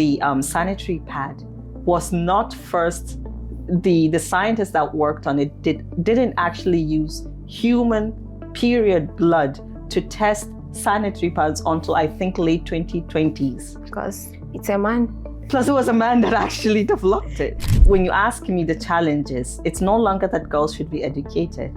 the sanitary pad was not first, the scientists that worked on it didn't actually use human period blood to test sanitary pads until I think late 2020s. Because it's a man. Plus it was a man that actually developed it. When you ask me the challenges, it's no longer that girls should be educated.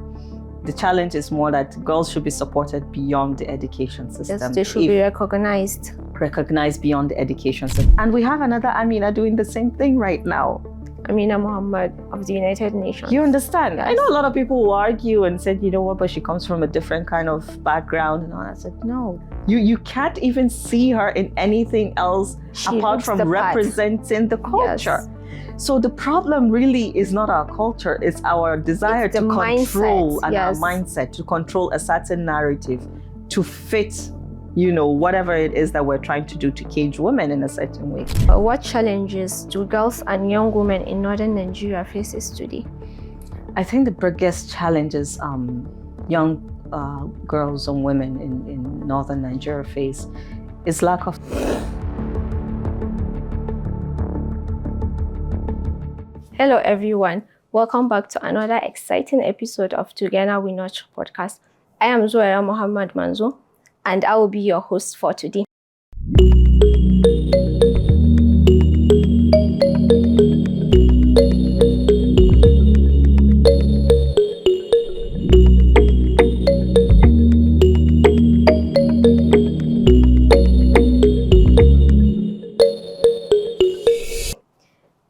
The challenge is more that girls should be supported beyond the education system. Yes, they should be recognized. Recognized beyond the education system. And we have another Amina doing the same thing right now. Amina Muhammad of the United Nations. You understand? Yes. I know a lot of people who argue and said, you know what, but she comes from a different kind of background and all that. I said, no, you can't even see her in anything else apart from representing the culture. Yes. So the problem really is not our culture, it's our desire to control and our mindset, to control a certain narrative, to fit, you know, whatever it is that we're trying to do to cage women in a certain way. What challenges do girls and young women in northern Nigeria faces today? I think the biggest challenges young girls and women in northern Nigeria face is lack of... Hello everyone, welcome back to another exciting episode of Together We Notch podcast. I am Zuwaira Muhammad Manzo, and I will be your host for today.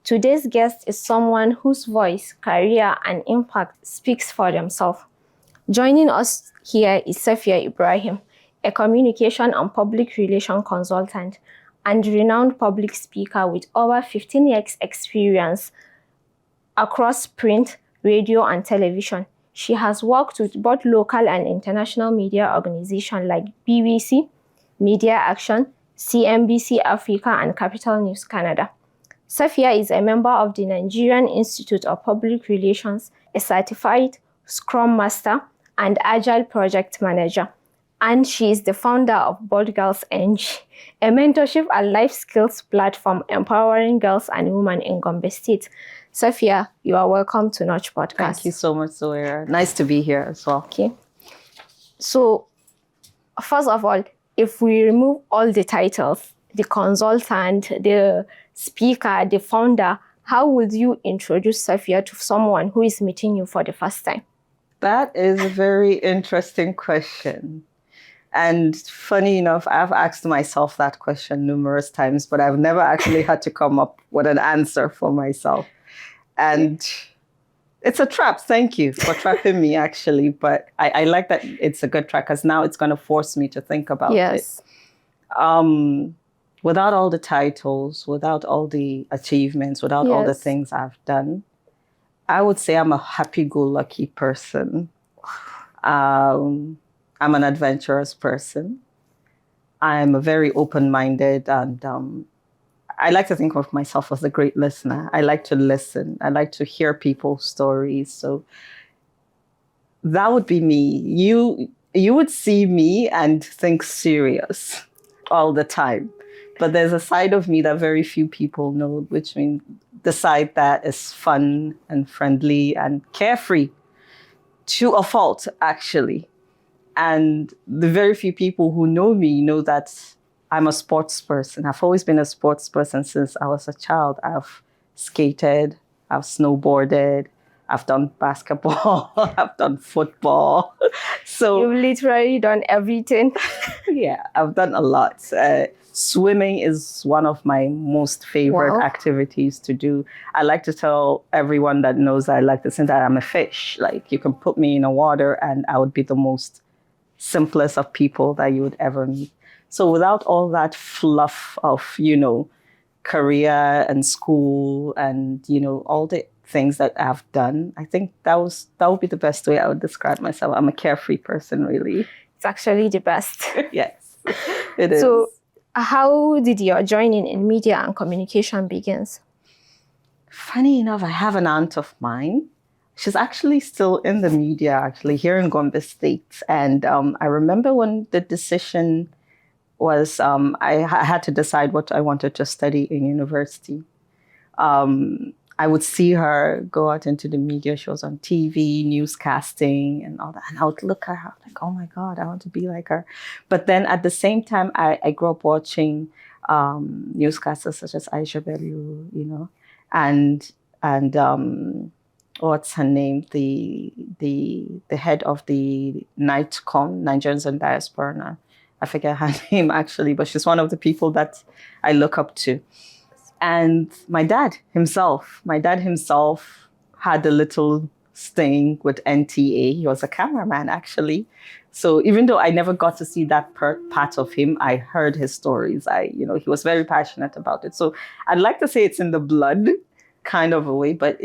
Today's guest is someone whose voice, career, and impact speaks for themselves. Joining us here is Safiya Ibrahim, a communication and public relations consultant and renowned public speaker with over 15 years experience across print, radio, and television. She has worked with both local and international media organizations like BBC, Media Action, CNBC Africa, and Capital News Canada. Safiya is a member of the Nigerian Institute of Public Relations, a certified Scrum Master and Agile Project Manager. And she is the founder of Bold Girls NG, a mentorship and life skills platform empowering girls and women in Gombe State. Safiya, you are welcome to Notch Podcast. Thank you so much, Zuwaira. Nice to be here as well. Okay. So, first of all, if we remove all the titles, the consultant, the speaker, the founder, how would you introduce Safiya to someone who is meeting you for the first time? That is a very interesting question. And funny enough, I've asked myself that question numerous times, but I've never actually had to come up with an answer for myself. And it's a trap. Thank you for trapping me, actually. But I like that it's a good trap because now it's going to force me to think about it. Without all the titles, without all the achievements, without all the things I've done, I would say I'm a happy-go-lucky person. I'm an adventurous person. I'm a very open-minded, and I like to think of myself as a great listener. I like to listen. I like to hear people's stories. So that would be me. You would see me and think serious all the time. But there's a side of me that very few people know, which means the side that is fun and friendly and carefree to a fault, actually. And the very few people who know me know that I'm a sports person. I've always been a sports person since I was a child. I've skated, I've snowboarded, I've done basketball, I've done football. So you've literally done everything. Yeah, I've done a lot. Swimming is one of my most favorite activities to do. I like to tell everyone that knows I like to say that I'm a fish. Like, you can put me in the water and I would be the most simplest of people that you would ever meet. So without all that fluff of, you know, career and school and, you know, all the things that I've done, I think that would be the best way I would describe myself. I'm a carefree person, really. It's actually the best. Yes, it is. So how did your joining in media and communication begins? Funny enough, I have an aunt of mine. She's actually still in the media, actually, here in Gombe State. And I remember when the decision was I had to decide what I wanted to study in university. I would see her go out into the media. She was on TV, newscasting, and all that. And I would look at her like, oh my God, I want to be like her. But then at the same time, I grew up watching newscasters such as Aisha Bellew, you know, and what's her name? The head of the NIGhtCom, Nigerians in Diaspora. I forget her name actually, but she's one of the people that I look up to. And my dad himself had a little sting with NTA. He was a cameraman, actually. So even though I never got to see that part of him, I heard his stories. He was very passionate about it. So I'd like to say it's in the blood, kind of a way, but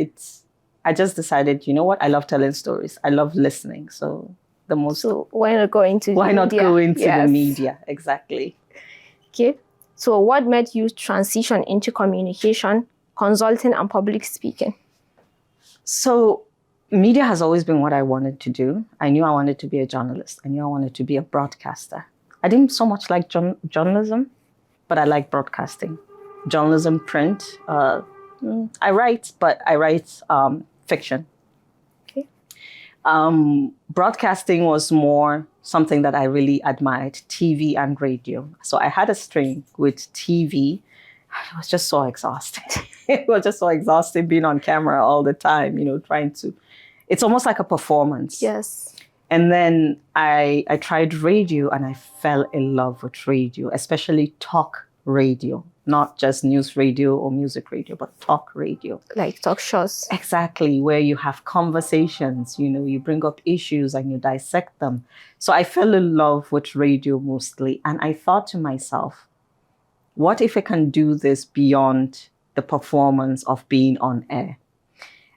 I just decided, you know what? I love telling stories. I love listening. So why not go into the media? Exactly. Okay. So what made you transition into communication, consulting, and public speaking? So media has always been what I wanted to do. I knew I wanted to be a journalist. I knew I wanted to be a broadcaster. I didn't so much like journalism, but I like broadcasting. Journalism, print. I write, but I write fiction. Okay. Broadcasting was more something that I really admired, TV and radio. So I had a string with TV. It was just so exhausting. It was just so exhausting being on camera all the time, it's almost like a performance. Yes. And then I tried radio and I fell in love with radio, especially talk radio, not just news radio or music radio, but talk radio. Like talk shows. Exactly, where you have conversations, you bring up issues and you dissect them. So I fell in love with radio mostly. And I thought to myself, what if I can do this beyond the performance of being on air?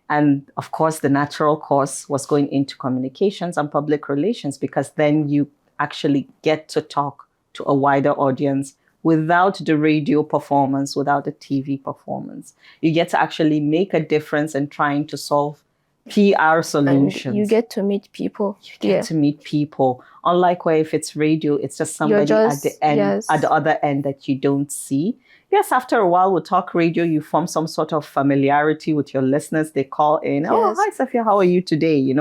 And of course, the natural course was going into communications and public relations, because then you actually get to talk to a wider audience without the radio performance, without the TV performance. You get to actually make a difference in trying to solve PR solutions. And you get to meet people. You get to meet people. Unlike where if it's radio, it's just somebody at the end, at the other end that you don't see. Yes, after a while with talk radio, you form some sort of familiarity with your listeners. They call in, oh, hi, Safiya, how are you today?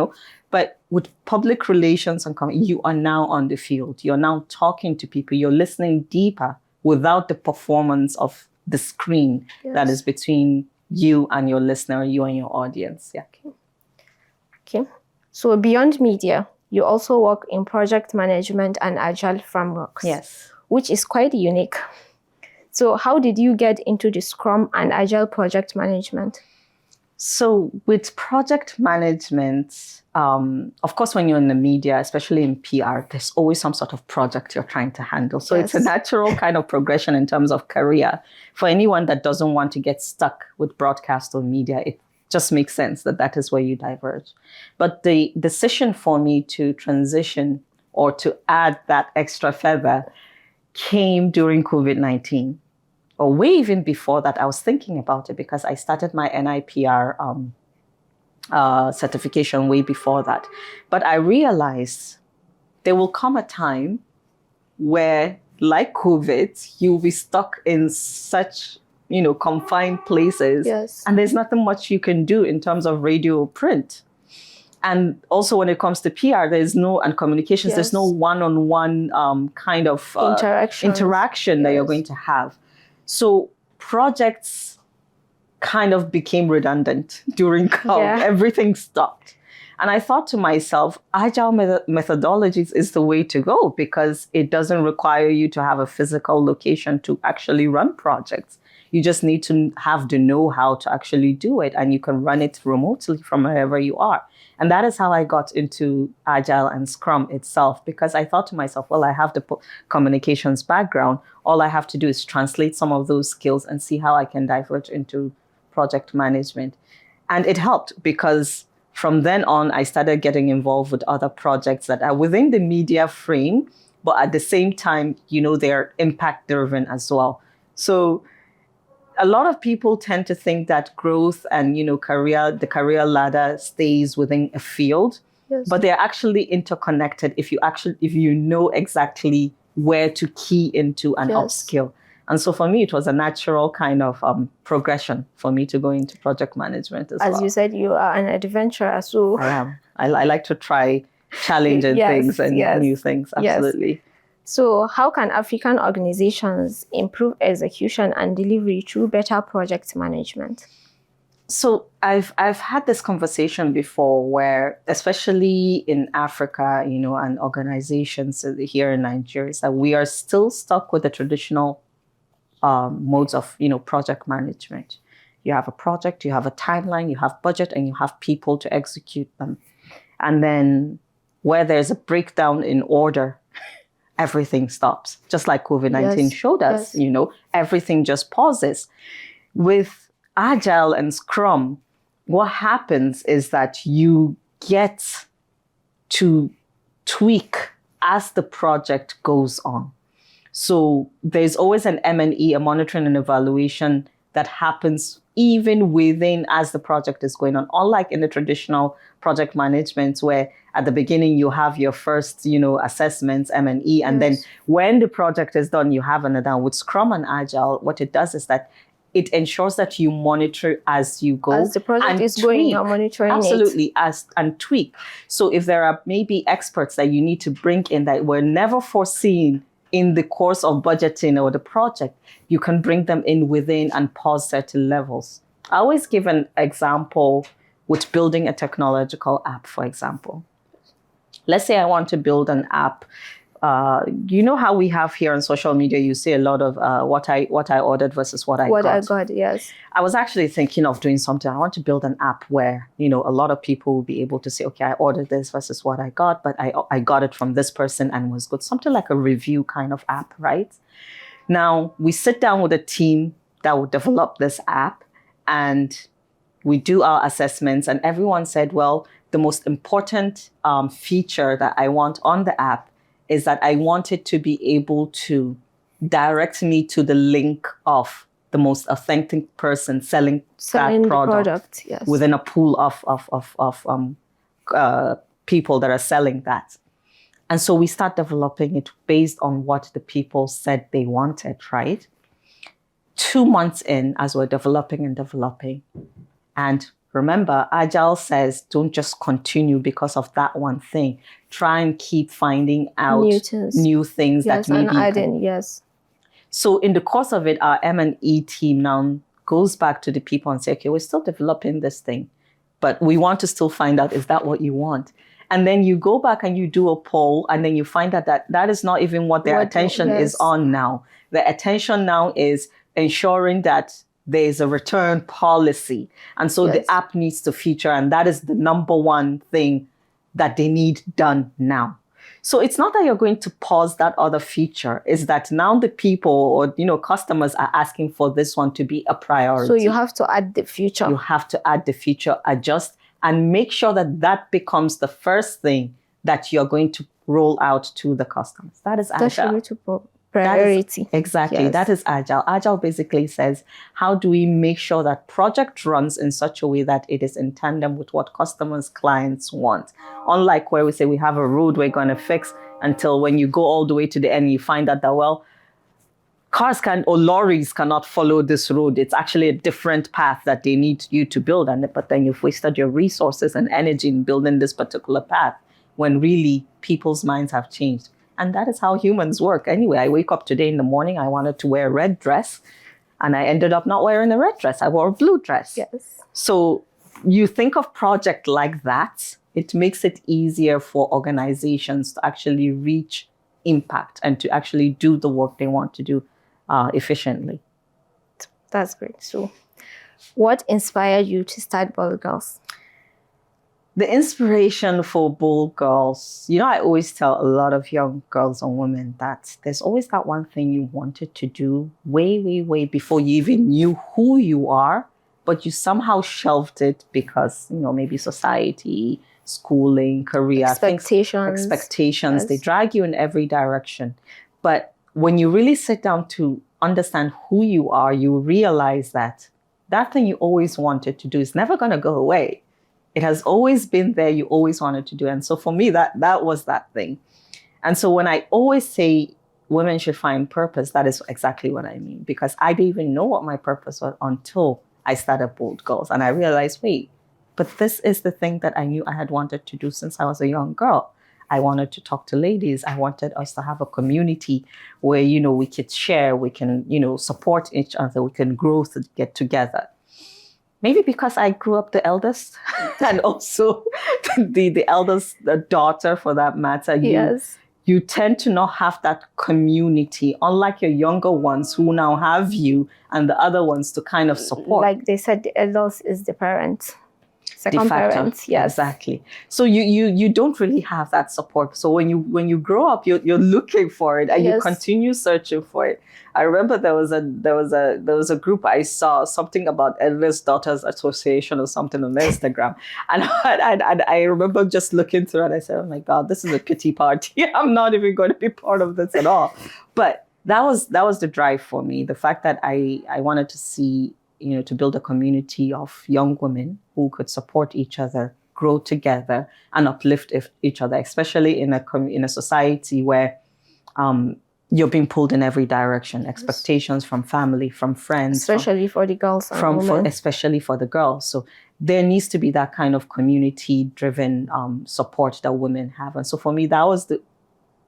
But with public relations and you are now on the field. You're now talking to people. You're listening deeper without the performance of the screen that is between you and your listener, you and your audience. Yeah. Okay. So beyond media, you also work in project management and agile frameworks. Yes. Which is quite unique. So how did you get into the Scrum and agile project management? So with project management, of course, when you're in the media, especially in PR, there's always some sort of project you're trying to handle. So it's a natural kind of progression in terms of career. For anyone that doesn't want to get stuck with broadcast or media, it just makes sense that is where you diverge. But the decision for me to transition or to add that extra feather came during COVID-19. Or way even before that, I was thinking about it because I started my NIPR certification way before that. But I realized there will come a time where, like COVID, you'll be stuck in such, confined places. Yes. And there's nothing much you can do in terms of radio or print. And also when it comes to PR, and communications, there's no one-on-one kind of interaction that you're going to have. So projects kind of became redundant during COVID. Everything stopped. And I thought to myself, agile methodologies is the way to go because it doesn't require you to have a physical location to actually run projects. You just need to have the know-how to actually do it, and you can run it remotely from wherever you are. And that is how I got into Agile and Scrum itself, because I thought to myself, well, I have the communications background. All I have to do is translate some of those skills and see how I can diverge into project management. And it helped because from then on, I started getting involved with other projects that are within the media frame, but at the same time, they're impact-driven as well. So a lot of people tend to think that growth and, the career ladder stays within a field, but they're actually interconnected if you know exactly where to key into and upskill. And so for me, it was a natural kind of progression for me to go into project management as well. As you said, you are an adventurer, so... I am. I like to try challenging things and new things, absolutely. Yes. So how can African organizations improve execution and delivery through better project management? So I've had this conversation before where, especially in Africa, and organizations here in Nigeria, is that we are still stuck with the traditional modes of, project management. You have a project, you have a timeline, you have budget, and you have people to execute them. And then where there's a breakdown in order, everything stops. Just like COVID-19 showed us, everything just pauses. With Agile and Scrum, what happens is that you get to tweak as the project goes on. So there's always an M&E, a monitoring and evaluation, that happens even within as the project is going on. Unlike in the traditional project management, where at the beginning you have your first, assessments, M&E, and then when the project is done, you have another. With Scrum and Agile, what it does is that it ensures that you monitor as you go. As the project is going, you're monitoring it. And tweak. So if there are maybe experts that you need to bring in that were never foreseen in the course of budgeting or the project, you can bring them in within and pause certain levels. I always give an example with building a technological app, for example. Let's say I want to build an app. You know how we have here on social media, you see a lot of what I ordered versus what I got. What I got, yes. I was actually thinking of doing something. I want to build an app where, a lot of people will be able to say, okay, I ordered this versus what I got, but I got it from this person and was good. Something like a review kind of app, right? Now, we sit down with a team that will develop this app and we do our assessments, and everyone said, well, the most important feature that I want on the app is that I want it to be able to direct me to the link of the most authentic person selling that product within a pool of people that are selling that. And so we start developing it based on what the people said they wanted, right? 2 months in, as we're developing, and remember, Agile says, don't just continue because of that one thing. Try and keep finding out new things that maybe adding, So in the course of it, our M&E team now goes back to the people and say, okay, we're still developing this thing, but we want to still find out, is that what you want? And then you go back and you do a poll, and then you find out that is not even what their attention is on now. The attention now is ensuring that there's a return policy. And so the app needs to feature, and that is the number one thing that they need done now. So it's not that you're going to pause that other feature. It's that now the people or, customers are asking for this one to be a priority. So you have to add the feature. You have to add the feature, adjust, and make sure that that becomes the first thing that you're going to roll out to the customers. That is Agile. That should be priority. Exactly. Yes. That is Agile. Agile basically says, how do we make sure that project runs in such a way that it is in tandem with what customers, clients want? Unlike where we say we have a road we're going to fix, until when you go all the way to the end, you find out that, well, cars or lorries cannot follow this road. It's actually a different path that they need you to build. But then you've wasted your resources and energy in building this particular path, when really people's minds have changed. And that is how humans work. Anyway, I wake up today in the morning, I wanted to wear a red dress, and I ended up not wearing a red dress. I wore a blue dress. Yes. So you think of project like that, it makes it easier for organizations to actually reach impact and to actually do the work they want to do efficiently. That's great. So what inspired you to start Bold Girls? The inspiration for Bold Girls, I always tell a lot of young girls and women that there's always that one thing you wanted to do way, way, way before you even knew who you are, but you somehow shelved it because, maybe society, schooling, career, expectations, they drag you in every direction. But when you really sit down to understand who you are, you realize that that thing you always wanted to do is never going to go away. It has always been there. You always wanted to do. And so for me, that was that thing. And so when I always say, women should find purpose, that is exactly what I mean. Because I didn't even know what my purpose was until I started Bold Girls. And I realized, wait, but this is the thing that I knew I had wanted to do since I was a young girl. I wanted to talk to ladies. I wanted us to have a community where, we could share, we can, support each other, we can grow to get together. Maybe because I grew up the eldest and also the eldest daughter for that matter. Yes. You tend to not have that community, unlike your younger ones who now have you and the other ones to kind of support. Like they said, the eldest is the parent. Second parents, yes, exactly. So you don't really have that support. So when you grow up, you're looking for it and you continue searching for it. I remember there was a group I saw, something about Eldest Daughters Association or something on Instagram, and I remember just looking through it and I said, oh my God, this is a pity party. I'm not even going to be part of this at all. But that was the drive for me. The fact that I wanted to see, to build a community of young women who could support each other, grow together, and uplift each other, especially in a society where you're being pulled in every direction. Expectations from family, from friends, especially for the girls, especially for the girls. So there needs to be that kind of community-driven support that women have. And so for me, that was the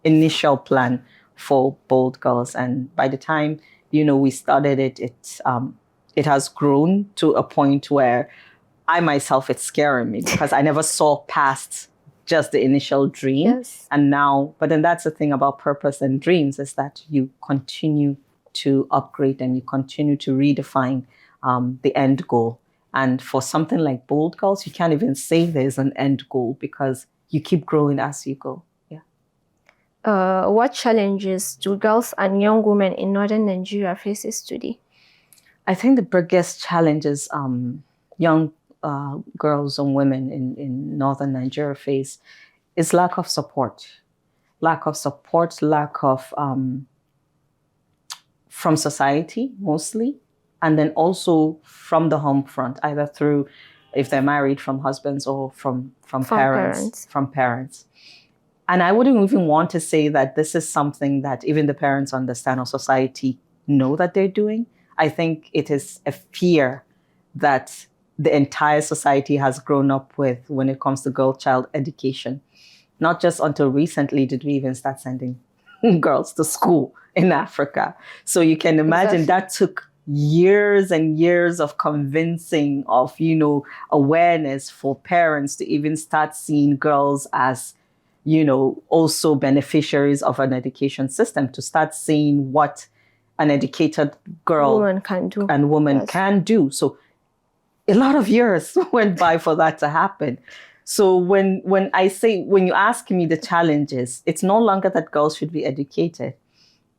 initial plan for Bold Girls. And by the time we started it has grown to a point where I myself, it's scaring me because I never saw past just the initial dream. Yes. And now, but then that's the thing about purpose and dreams, is that you continue to upgrade and you continue to redefine the end goal. And for something like Bold Girls, you can't even say there's an end goal because you keep growing as you go. Yeah. What challenges do girls and young women in northern Nigeria faces today? I think the biggest challenges young girls and women in northern Nigeria face is lack of support. Lack of from society mostly, and then also from the home front, either through, if they're married, from husbands or from parents. And I wouldn't even want to say that this is something that even the parents understand or society know that they're doing. I think it is a fear that the entire society has grown up with when it comes to girl-child education. Not just until recently did we even start sending girls to school in Africa. So you can imagine that took years and years of convincing, of, awareness for parents to even start seeing girls as, also beneficiaries of an education system, to start seeing what an educated girl woman can do. So a lot of years went by for that to happen. So when you ask me the challenges, it's no longer that girls should be educated.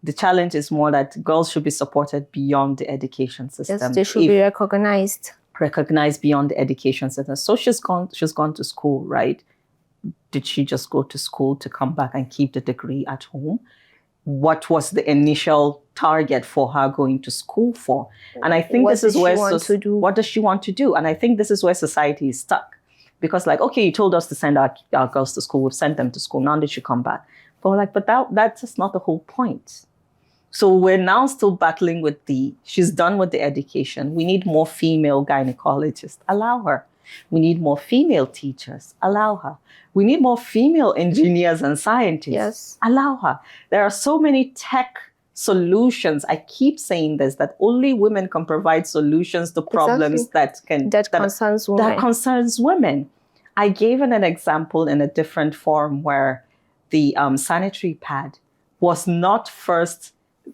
The challenge is more that girls should be supported beyond the education system. Yes, they should be recognized. Recognized beyond the education system. So she's gone to school, right? Did she just go to school to come back and keep the degree at home? What was the initial target for her going to school for? And I think this is where what does she want to do? And I think this is where society is stuck. Because okay, you told us to send our girls to school, we've sent them to school, now they should come back. But we're like, but that's just not the whole point. So we're now still battling with she's done with the education. We need more female gynecologists, allow her. We need more female teachers, allow her. We need more female engineers and scientists, allow her. There are so many tech solutions. I keep saying this, that only women can provide solutions to problems that concerns women. I gave an example in a different forum where the sanitary pad was not first,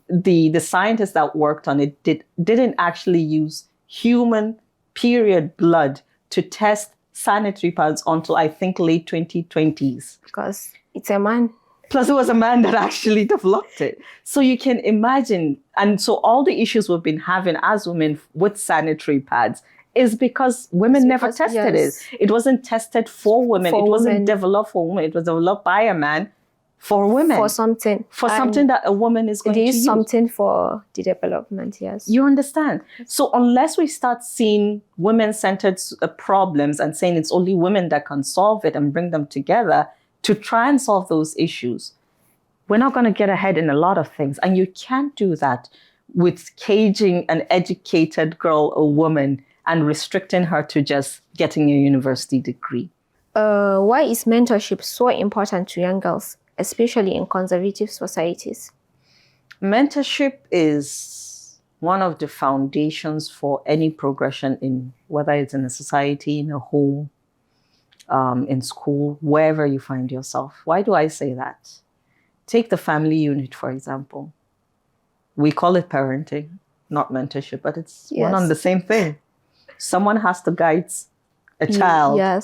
the scientists that worked on it didn't actually use human period blood to test sanitary pads until I think late 2020s. Because it's a man. Plus it was a man that actually developed it. So you can imagine. And so all the issues we've been having as women with sanitary pads is because women never tested it. It wasn't tested for women. It wasn't developed for women. It was developed by a man for women. For something. For something that a woman is going to use. Something for the development, yes. You understand? So unless we start seeing women-centered problems and saying it's only women that can solve it and bring them together to try and solve those issues, we're not going to get ahead in a lot of things. And you can't do that with caging an educated girl or woman and restricting her to just getting a university degree. Why is mentorship so important to young girls, especially in conservative societies? Mentorship is one of the foundations for any progression in whether it's in a society, in a home, in school, wherever you find yourself. Why do I say that? Take the family unit, for example. We call it parenting, not mentorship, but it's one and the same thing. Someone has to guide a child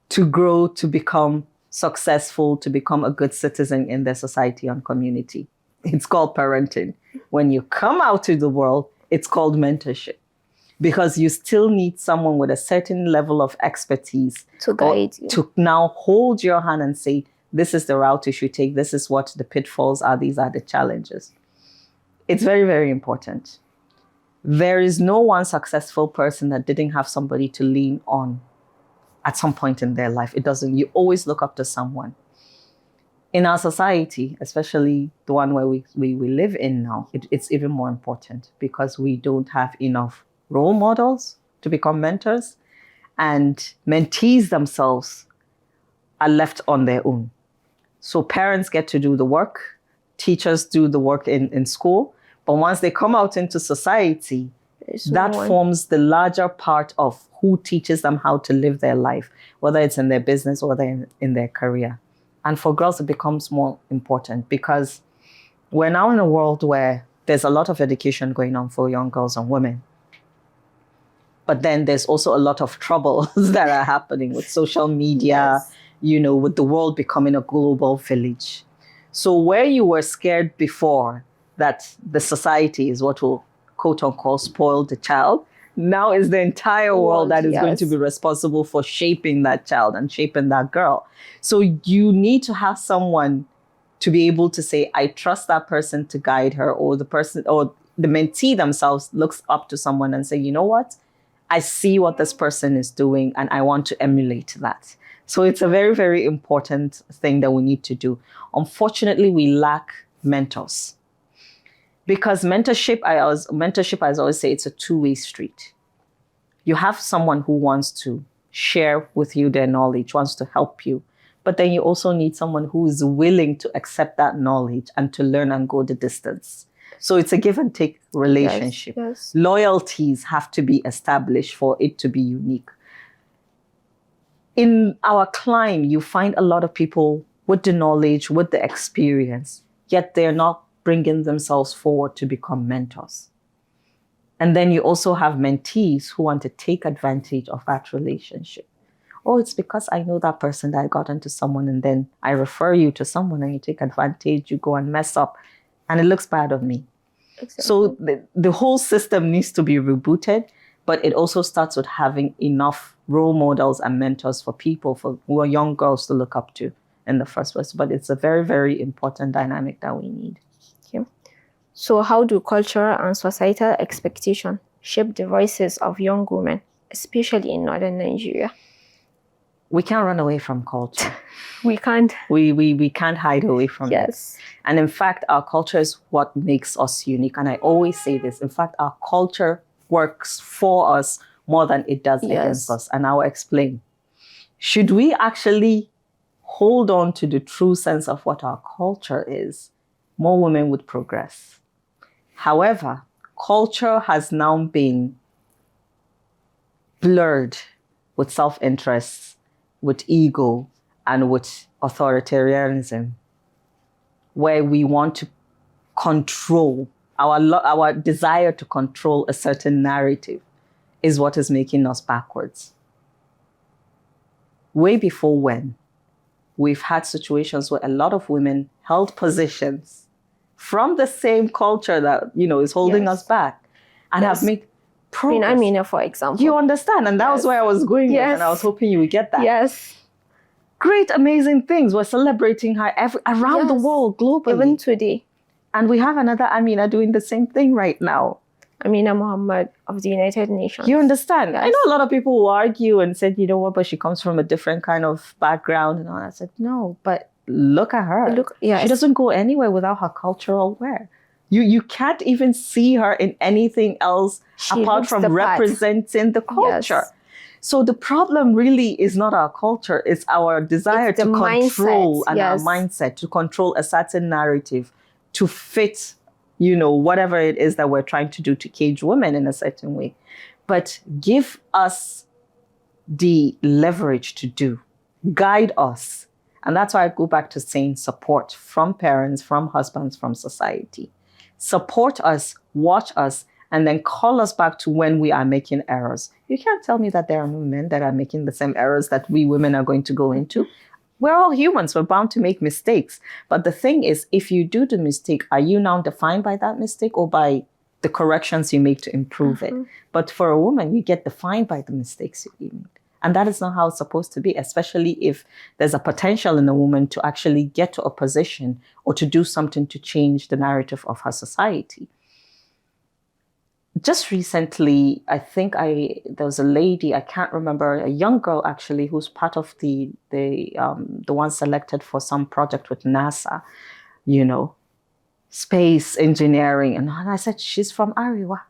to grow, to become successful, to become a good citizen in their society and community. It's called parenting. When you come out to the world, it's called mentorship, because you still need someone with a certain level of expertise to guide you, to now hold your hand and say, this is the route you should take. This is what the pitfalls are. These are the challenges. It's very, very important. There is no one successful person that didn't have somebody to lean on at some point in their life. It doesn't. You always look up to someone. In our society, especially the one where we live in now, it's even more important, because we don't have enough role models to become mentors, and mentees themselves are left on their own. So parents get to do the work, teachers do the work in school, but once they come out into society, that forms the larger part of who teaches them how to live their life, whether it's in their business or in their career. And for girls, it becomes more important, because we're now in a world where there's a lot of education going on for young girls and women. But then there's also a lot of troubles that are happening with social media, with the world becoming a global village. So where you were scared before that the society is what will, quote unquote, spoil the child, now is the entire world that is going to be responsible for shaping that child and shaping that girl. So you need to have someone to be able to say, I trust that person to guide her, or the person or the mentee themselves looks up to someone and say, you know what? I see what this person is doing and I want to emulate that. So it's a very, very important thing that we need to do. Unfortunately, we lack mentors. Because mentorship, I always say, it's a two-way street. You have someone who wants to share with you their knowledge, wants to help you. But then you also need someone who is willing to accept that knowledge and to learn and go the distance. So it's a give and take relationship. Yes. Loyalties have to be established for it to be unique. In our climb, you find a lot of people with the knowledge, with the experience, yet they're not bringing themselves forward to become mentors. And then you also have mentees who want to take advantage of that relationship. Oh, it's because I know that person that I got into someone, and then I refer you to someone and you take advantage, you go and mess up, and it looks bad of me. Exactly. So the whole system needs to be rebooted, but it also starts with having enough role models and mentors for people, for who are young girls to look up to in the first place. But it's a very, very important dynamic that we need. Okay. So how do cultural and societal expectations shape the voices of young women, especially in northern Nigeria? We can't run away from culture. We can't. We can't hide away from it. And in fact, our culture is what makes us unique. And I always say this. In fact, our culture works for us more than it does against us. And I'll explain. Should we actually hold on to the true sense of what our culture is, more women would progress. However, culture has now been blurred with self-interest, with ego, and with authoritarianism, where we want to control, our desire to control a certain narrative is what is making us backwards. Way before when, we've had situations where a lot of women held positions from the same culture that, is holding us back, and have made progress. In Amina, for example. You understand? And that was where I was going with, and I was hoping you would get that. Yes. Great, amazing things. We're celebrating her around the world, globally. Even today. And we have another Amina doing the same thing right now. Amina Muhammad of the United Nations. You understand? Yes. I know a lot of people will argue and said, but she comes from a different kind of background. And all. I said, no, but look at her. Yes. She doesn't go anywhere without her cultural wear. You can't even see her in anything else apart from representing the culture. Yes. So the problem really is not our culture, it's our desire to control and our mindset, to control a certain narrative, to fit, whatever it is that we're trying to do to cage women in a certain way. But give us the leverage to do, guide us. And that's why I go back to saying support from parents, from husbands, from society. Support us, watch us, and then call us back to when we are making errors. You can't tell me that there are no men that are making the same errors that we women are going to go into. We're all humans. We're bound to make mistakes. But the thing is, if you do the mistake, are you now defined by that mistake or by the corrections you make to improve it? But for a woman, you get defined by the mistakes you make. And that is not how it's supposed to be, especially if there's a potential in a woman to actually get to a position or to do something to change the narrative of her society. Just recently, I think there was a lady, I can't remember, a young girl actually, who's part of the one selected for some project with NASA, space engineering. And I said, she's from Ariwa.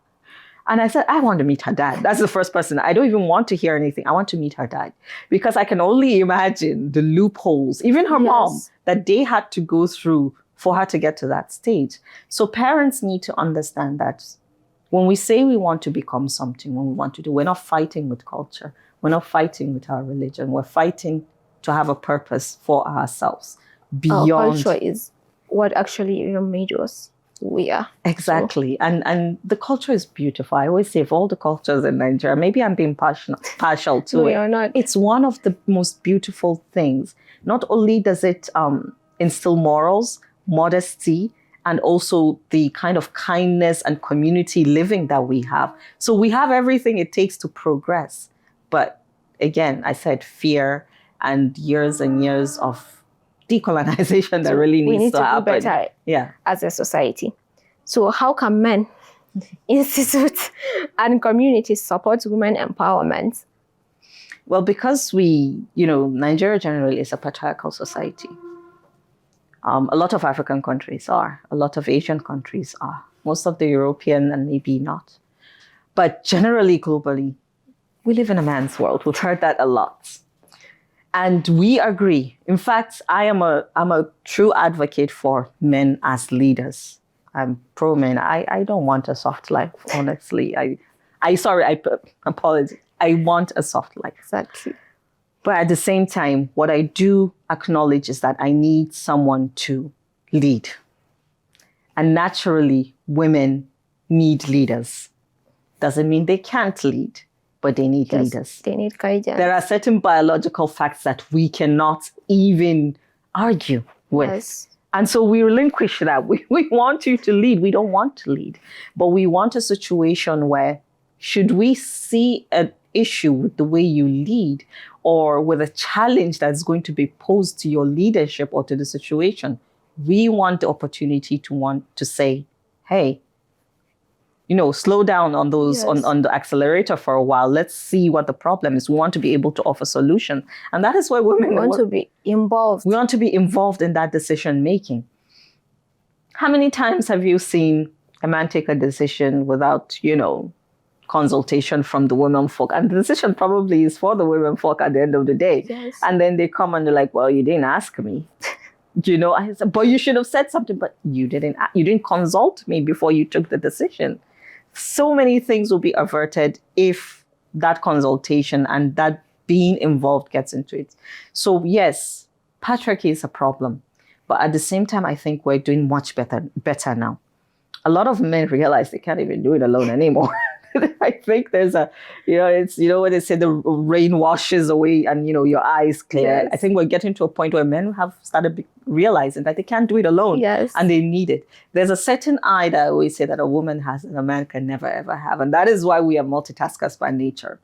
And I said, I want to meet her dad. That's the first person. I don't even want to hear anything. I want to meet her dad. Because I can only imagine the loopholes, even her mom, that they had to go through for her to get to that stage. So parents need to understand that when we say we want to become something, when we want to do, we're not fighting with culture. We're not fighting with our religion. We're fighting to have a purpose for ourselves. Beyond our culture is what actually even made us we are. Exactly. So. And the culture is beautiful. I always say of all the cultures in Nigeria, maybe I'm being partial to it. You're not. It's one of the most beautiful things. Not only does it instill morals, modesty, and also the kind of kindness and community living that we have. So we have everything it takes to progress. But again, I said fear and years of decolonization that really needs to happen. We need to do better as a society. So how can men, institutes, and communities support women empowerment? Well, because Nigeria generally is a patriarchal society. A lot of African countries are. A lot of Asian countries are. Most of the European and maybe not. But generally, globally, we live in a man's world. We've heard that a lot. And we agree. In fact, I'm a true advocate for men as leaders. I'm pro men. I don't want a soft life, honestly. I apologize. I want a soft life. Exactly. But at the same time, what I do acknowledge is that I need someone to lead. And naturally, women need leaders. Doesn't mean they can't lead. But they need leaders. They need guidance. There are certain biological facts that we cannot even argue with. Yes. And so we relinquish that. We want you to lead. We don't want to lead. But we want a situation where, should we see an issue with the way you lead or with a challenge that's going to be posed to your leadership or to the situation, we want the opportunity to say, hey, slow down on those, on the accelerator for a while. Let's see what the problem is. We want to be able to offer solution. And that is why women want to be involved. We want to be involved in that decision making. How many times have you seen a man take a decision without, consultation from the women folk? And the decision probably is for the women folk at the end of the day. Yes. And then they come and they're like, well, you didn't ask me. I said, but you should have said something, but you didn't consult me before you took the decision. So many things will be averted if that consultation and that being involved gets into it. So yes, patriarchy is a problem. But at the same time, I think we're doing much better now. A lot of men realize they can't even do it alone anymore. I think there's it's, what they say, the rain washes away and, your eyes clear. Yes. I think we're getting to a point where men have started realizing that they can't do it alone. Yes. And they need it. There's a certain eye that I always say that a woman has and a man can never, ever have. And that is why we are multitaskers by nature.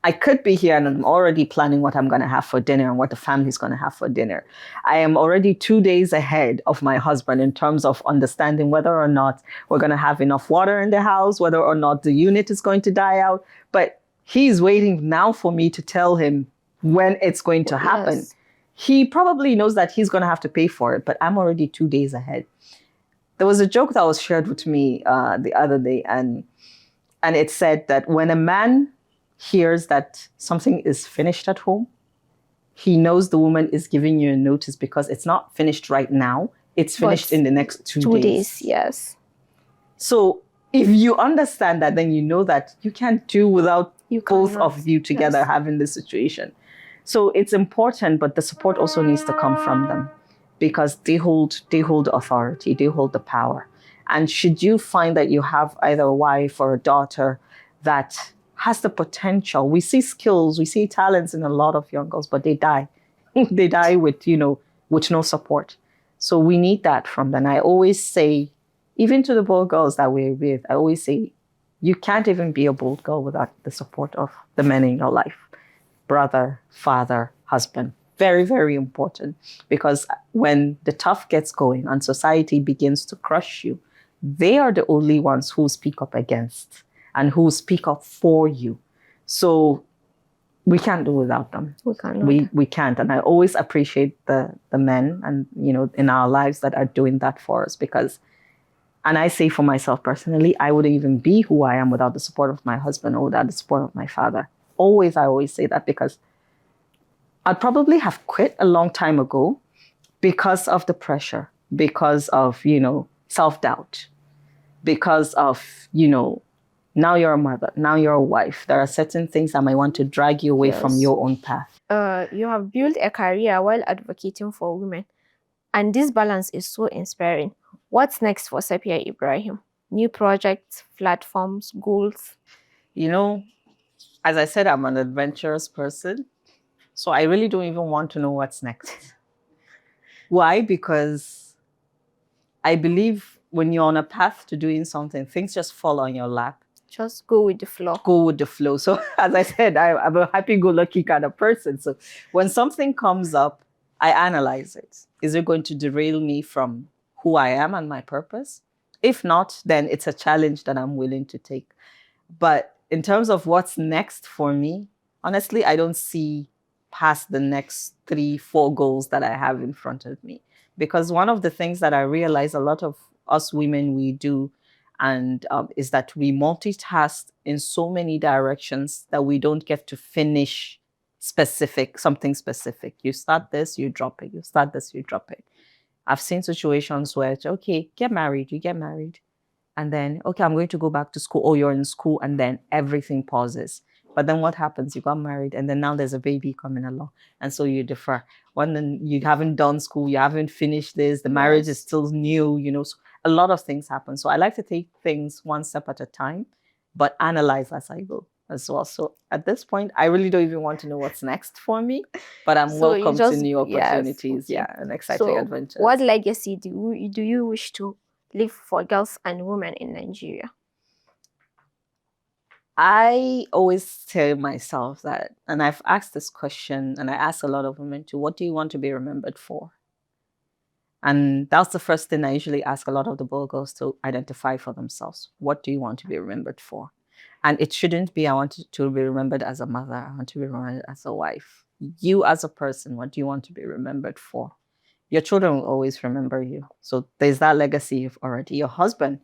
I could be here and I'm already planning what I'm going to have for dinner and what the family's going to have for dinner. I am already 2 days ahead of my husband in terms of understanding whether or not we're going to have enough water in the house, whether or not the unit is going to die out. But he's waiting now for me to tell him when it's going to happen. Yes. he probably knows that he's going to have to pay for it, but I'm already 2 days ahead. There was a joke that was shared with me the other day, and it said that when a man hears that something is finished at home, he knows the woman is giving you a notice because it's not finished right now. It's finished in the next 2 days. Yes. So if you understand that, then you know that you can't do without both of you together having this situation. So it's important, but the support also needs to come from them because they hold authority, they hold the power. And should you find that you have either a wife or a daughter that has the potential, we see skills, we see talents in a lot of young girls, but they die. They die with no support. So we need that from them. I always say, even to the bold girls that we're with, I always say, you can't even be a bold girl without the support of the men in your life. Brother, father, husband. Very, very important. Because when the tough gets going and society begins to crush you, they are the only ones who speak up against and who speak up for you. So we can't do without them. We can't. And I always appreciate the men and, in our lives that are doing that for us because, and I say for myself personally, I wouldn't even be who I am without the support of my husband or without the support of my father. I always say that because I'd probably have quit a long time ago because of the pressure, because of, self-doubt, because of, now you're a mother, now you're a wife. There are certain things that might want to drag you away from your own path. You have built a career while advocating for women. And this balance is so inspiring. What's next for Safiya Ibrahim? New projects, platforms, goals? As I said, I'm an adventurous person. So I really don't even want to know what's next. Why? Because I believe when you're on a path to doing something, things just fall on your lap. Just go with the flow. Go with the flow. So as I said, I'm a happy-go-lucky kind of person. So when something comes up, I analyze it. Is it going to derail me from who I am and my purpose? If not, then it's a challenge that I'm willing to take. But in terms of what's next for me, honestly, I don't see past the next 3-4 goals that I have in front of me. Because one of the things that I realize a lot of us women, we do, and is that we multitask in so many directions that we don't get to finish something specific. You start this, you drop it. You start this, you drop it. I've seen situations where it's, okay, get married, you get married. And then, okay, I'm going to go back to school. Oh, you're in school. And then everything pauses. But then what happens? You got married and then now there's a baby coming along. And so you defer. Then you haven't done school, you haven't finished this, the marriage is still new, so a lot of things happen. So I like to take things one step at a time, but analyze as I go as well. So at this point, I really don't even want to know what's next for me, but I'm welcome to new opportunities, and exciting adventures. What legacy do you wish to leave for girls and women in Nigeria? I always tell myself that, and I've asked this question, and I ask a lot of women too, what do you want to be remembered for? And that's the first thing I usually ask a lot of the bold girls to identify for themselves. What do you want to be remembered for? And it shouldn't be, I want to be remembered as a mother, I want to be remembered as a wife. You as a person, what do you want to be remembered for? Your children will always remember you. So there's that legacy already. Your husband,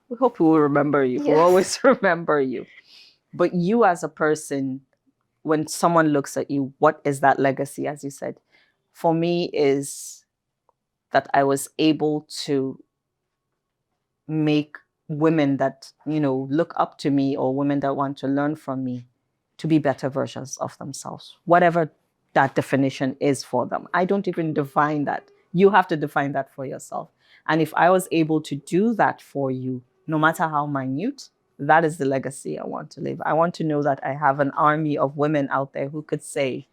we hope he will remember you. We'll always remember you. But you as a person, when someone looks at you, what is that legacy, as you said? For me is that I was able to make women that, look up to me or women that want to learn from me to be better versions of themselves, whatever that definition is for them. I don't even define that. You have to define that for yourself. And if I was able to do that for you, no matter how minute, that is the legacy I want to leave. I want to know that I have an army of women out there who could say,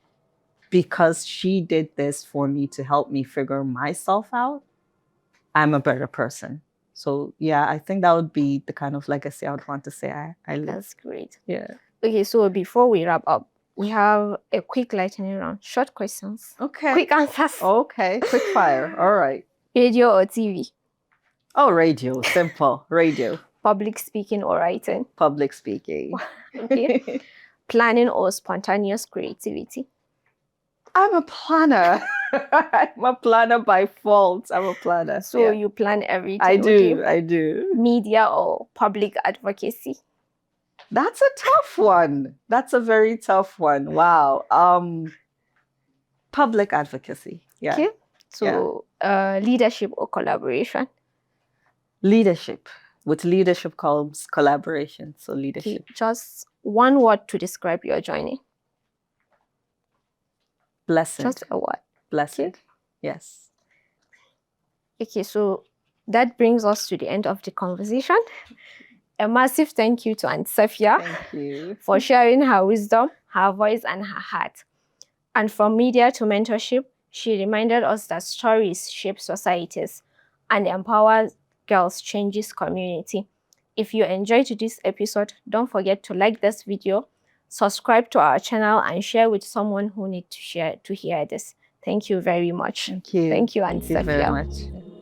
because she did this for me to help me figure myself out, I'm a better person. So yeah, I think that would be the kind of legacy I would want to say I live. That's great. Yeah. Okay, so before we wrap up, we have a quick lightning round. Short questions. Okay. Quick answers. Okay, quick fire. All right. Radio or TV? Oh, radio. Simple. Radio. Public speaking or writing? Public speaking. Okay. Planning or spontaneous creativity? I'm a planner. I'm a planner by fault. I'm a planner. So you plan everything. I do. Okay. I do. Media or public advocacy? That's a tough one. That's a very tough one. Wow. Public advocacy. Yeah. Okay. So leadership or collaboration? Leadership. With leadership comes collaboration. So Okay. leadership. Just one word to describe your journey. Blessed. Just a word. Blessed. Okay. Yes. Okay, so that brings us to the end of the conversation. A massive thank you to Aunt Safiya Thank you for sharing her wisdom, her voice, and her heart. And from media to mentorship, she reminded us that stories shape societies and empower girls changes community. If you enjoyed this episode, don't forget to like this video, subscribe to our channel, and share with someone who needs to hear this. Thank you very much. Thank you. Thank you, Aunt Thank you very Safiya. much.